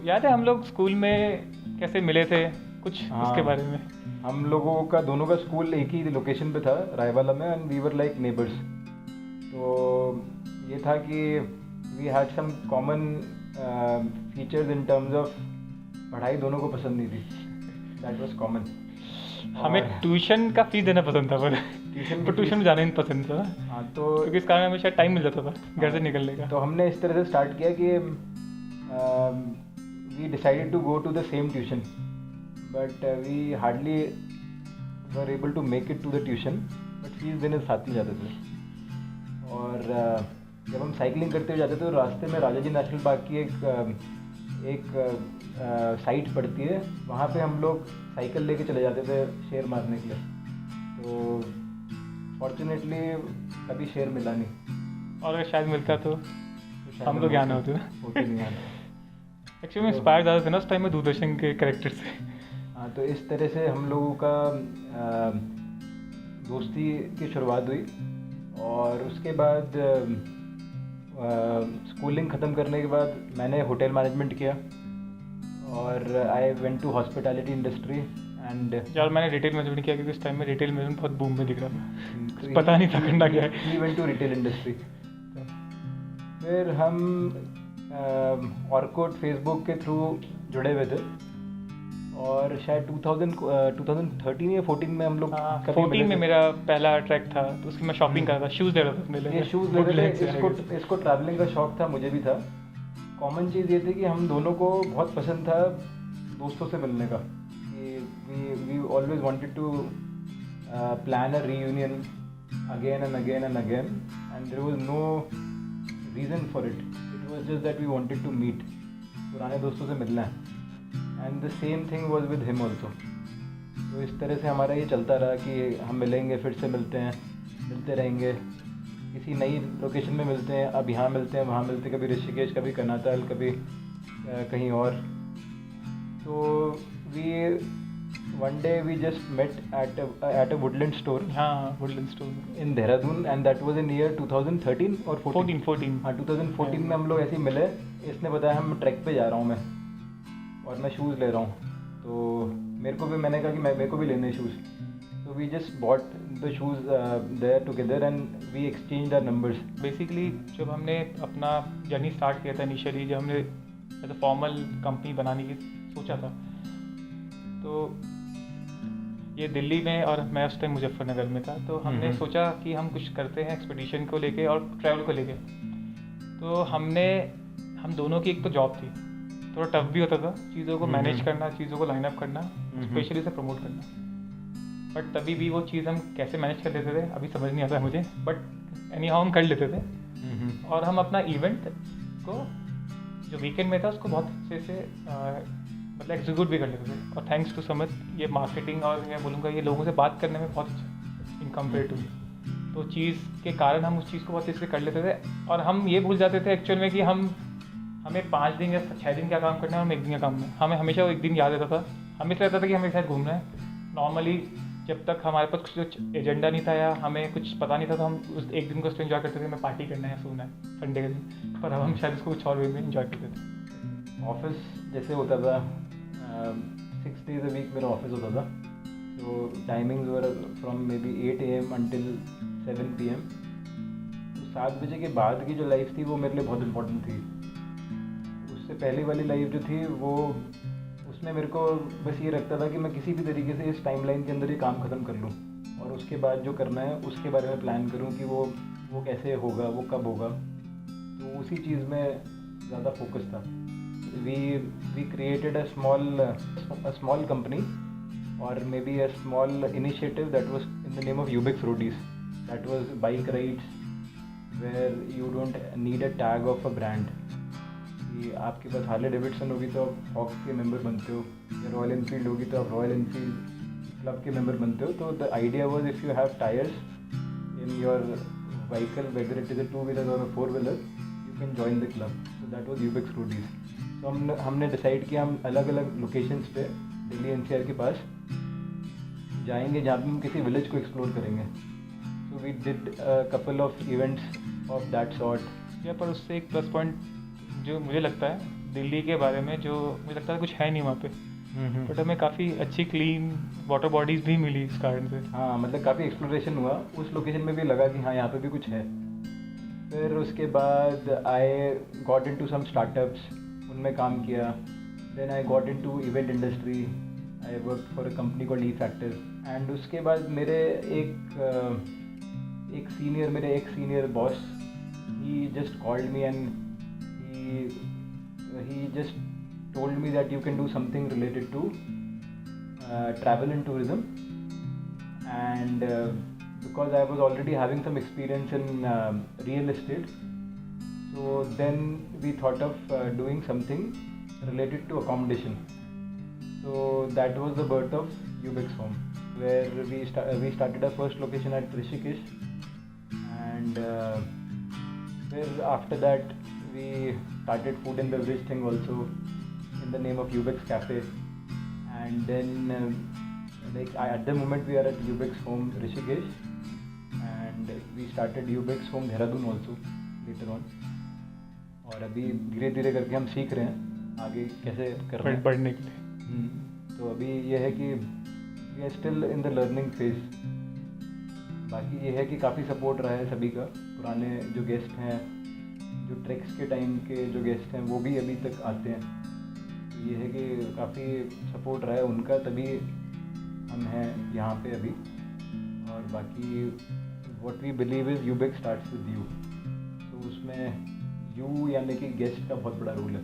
याद है हम लोग स्कूल में कैसे मिले थे कुछ उसके बारे में? हम लोगों का दोनों का स्कूल एक ही लोकेशन पे था, रायवाला में, and we were like neighbours. तो ये था कि we had some common features in terms of पढ़ाई दोनों को पसंद नहीं थी, दैट वाज कॉमन। हमें ट्यूशन का फीस देना पसंद था, पर ट्यूशन में जाना नहीं पसंद था। हाँ, तो क्योंकि इस कारण हमें शायद टाइम मिल जाता था घर से निकलने का। तो हमने इस तरह से स्टार्ट किया कि we decided to go to the same tuition, but we hardly were able to make it to the tuition, but fees देने साथ ही जाते थे। और जब हम साइकिलिंग करते हुए जाते थे तो रास्ते में राजा जी नेशनल पार्क की एक साइट पड़ती है, वहाँ पे हम लोग साइकिल लेके चले जाते थे शेर मारने के लिए। तो फॉर्चुनेटली कभी शेर मिला नहीं, और अगर शायद मिलता तो हम लोग यहाँ होते नहीं आते। एक्चुअली में इंस्पायर ज़्यादा थे ना उस टाइम में दूरदर्शन के कैरेक्टर से। हाँ, तो इस तरह से हम लोगों का दोस्ती की शुरुआत हुई। और उसके बाद स्कूलिंग ख़त्म करने के बाद मैंने होटल मैनेजमेंट किया और I went to hospitality industry and यार मैंने रिटेल मैनेजमेंट किया क्योंकि उस टाइम में रिटेल मैनेजमेंट बहुत बूम में दिख रहा था, पता नहीं था करना क्या है। He went to retail industry. फिर हम ऑर्कुट फेसबुक के थ्रू जुड़े हुए थे और शायद 2013 या 14 में हम लोग 14 में मेरा पहला ट्रैक था, तो उसकी मैं शॉपिंग कर रहा था, शूज़ ले रहा था अपने लिए। ये शूज़ ले रहे थे, इसको ट्रैवलिंग का शौक था, मुझे भी था। कॉमन चीज़ ये थी कि हम दोनों को बहुत पसंद था दोस्तों से मिलने का। We always wanted to plan a reunion again and again and again, and there was no reason for it was just that we wanted to meet, पुराने दोस्तों से मिलना है। And the same thing was with him also. तो इस तरह से हमारा ये चलता रहा कि हम मिलेंगे, फिर से मिलते हैं, मिलते रहेंगे, किसी नई लोकेशन में मिलते हैं, अब यहाँ मिलते हैं, वहाँ मिलते हैं, कभी ऋषिकेश, कभी कनातल, कभी कहीं और। तो one day we just met at a Woodland store. हाँ, Woodland store in Dehradun, and that was in year 2013 और 14। हाँ, 2014 में हम लोग ऐसे ही मिले। इसने बताया हम ट्रैक पे जा रहा हूँ मैं, और मैं शूज़ ले रहा हूँ। तो मैंने कहा कि मेरे को भी लेने शूज़। तो we just bought the shoes there together and we exchange our numbers. Basically जब हमने अपना जर्नी स्टार्ट किया था इनिशियली, जब हमने एज अ फॉर्मल कंपनी बनाने की सोचा था, तो ये दिल्ली में और मैं उस टाइम मुजफ्फरनगर में था। तो हमने सोचा कि हम कुछ करते हैं एक्सपीडिशन को लेके और ट्रैवल को लेके। तो हम दोनों की एक तो जॉब थी, थोड़ा टफ भी होता था चीज़ों को मैनेज करना, चीज़ों को लाइन अप करना, स्पेशली से प्रमोट करना। बट तभी भी वो चीज़ हम कैसे मैनेज कर लेते थे अभी समझ नहीं आता मुझे, बट एनी हाउ हम कर लेते थे। और हम अपना इवेंट को जो वीकेंड में था उसको बहुत अच्छे से मतलब एग्जीक्यूट भी कर लेते थे। और थैंक्स टू समझ ये मार्केटिंग और मैं बोलूँगा ये लोगों से बात करने में बहुत अच्छा इन कम्पेयर टू, तो चीज़ के कारण हम उस चीज़ को बहुत अच्छे से कर लेते थे। और हम ये भूल जाते थे एक्चुअल में कि हमें 5 दिन या 6 दिन का काम करना है और हम 1 दिन का काम में, हमें हमेशा वो 1 दिन याद रहता था। हमें रहता था कि हमें शायद घूमना है। नॉर्मली जब तक हमारे पास कुछ एजेंडा नहीं था या हमें कुछ पता नहीं था, तो हम उस 1 दिन को उसको एंजॉय करते थे, हमें पार्टी करना है, सोना है संडे के दिन। पर अब हम शायद उसको कुछ और वे में एंजॉय करते थे। ऑफिस जैसे होता था, 6 days a week मेरा ऑफिस होता था। तो timings were from may be 8 AM until 7 PM। तो 7 बजे के बाद की जो लाइफ थी वो मेरे लिए बहुत इम्पोर्टेंट थी। उससे पहले वाली लाइफ जो थी वो, उसमें मेरे को बस ये रखता था कि मैं किसी भी तरीके से इस टाइमलाइन के अंदर ये काम ख़त्म कर लूँ और उसके बाद जो करना है उसके बारे में प्लान करूँ कि वो कैसे होगा, वो कब होगा। तो उसी चीज़ में ज़्यादा फोकस था। We created a small company और maybe a small initiative that was in the name of Ubix Roadies. That was bike rides where you don't need a tag of a brand. कि आपके पास Harley Davidson होगी तो आप hoc के member बनते हो, या रॉयल एनफील्ड होगी तो आप रॉयल एनफील्ड क्लब के मेंबर बनते हो। तो the idea was if you have tyres in your vehicle, whether it is a 2-wheeler or a 4-wheeler, you can join the club. So that was Ubix roadies. तो हमने decide किया हम अलग अलग लोकेशंस पे दिल्ली NCR के पास जाएंगे जहाँ पे हम किसी विलेज को एक्सप्लोर करेंगे। So we did couple of events of that sort. या पर उससे एक प्लस पॉइंट जो मुझे लगता है दिल्ली के बारे में जो मुझे लगता है कुछ है नहीं वहाँ पे, बट हमें काफ़ी अच्छी क्लीन वाटर बॉडीज़ भी मिली इस कारण से। हाँ, मतलब काफ़ी एक्सप्लोरेशन हुआ उस लोकेशन में भी, लगा कि हाँ यहाँ पे भी कुछ है। फिर उसके बाद I got into some startups, उनमें काम किया। Then I got into event industry, I work for a company called E factor. And उसके बाद मेरे एक senior boss, he just called me and he just told me that you can do something related to travel and tourism. And because I was already having some experience in real estate, so then we thought of doing something related to accommodation. So that was the birth of Ubex Home, where we started our first location at Rishikesh, and after that we started food and beverage thing also in the name of Ubex Cafe. And then at the moment we are at Ubex Home Rishikesh, and we started Ubex Home Dehradun also later on. और अभी धीरे धीरे करके हम सीख रहे हैं आगे कैसे करना है बढ़ने के लिए। तो अभी ये है कि we are still in the learning phase. बाकी ये है कि काफ़ी सपोर्ट रहा है सभी का, पुराने जो गेस्ट हैं, जो ट्रैक्स के टाइम के जो गेस्ट हैं वो भी अभी तक आते हैं। तो ये है कि काफ़ी सपोर्ट रहा है उनका, तभी हम हैं यहाँ पे अभी। और बाकी what we believe is Ubex starts with you, तो उसमें यू यानी कि गेस्ट का बहुत बड़ा रोल है।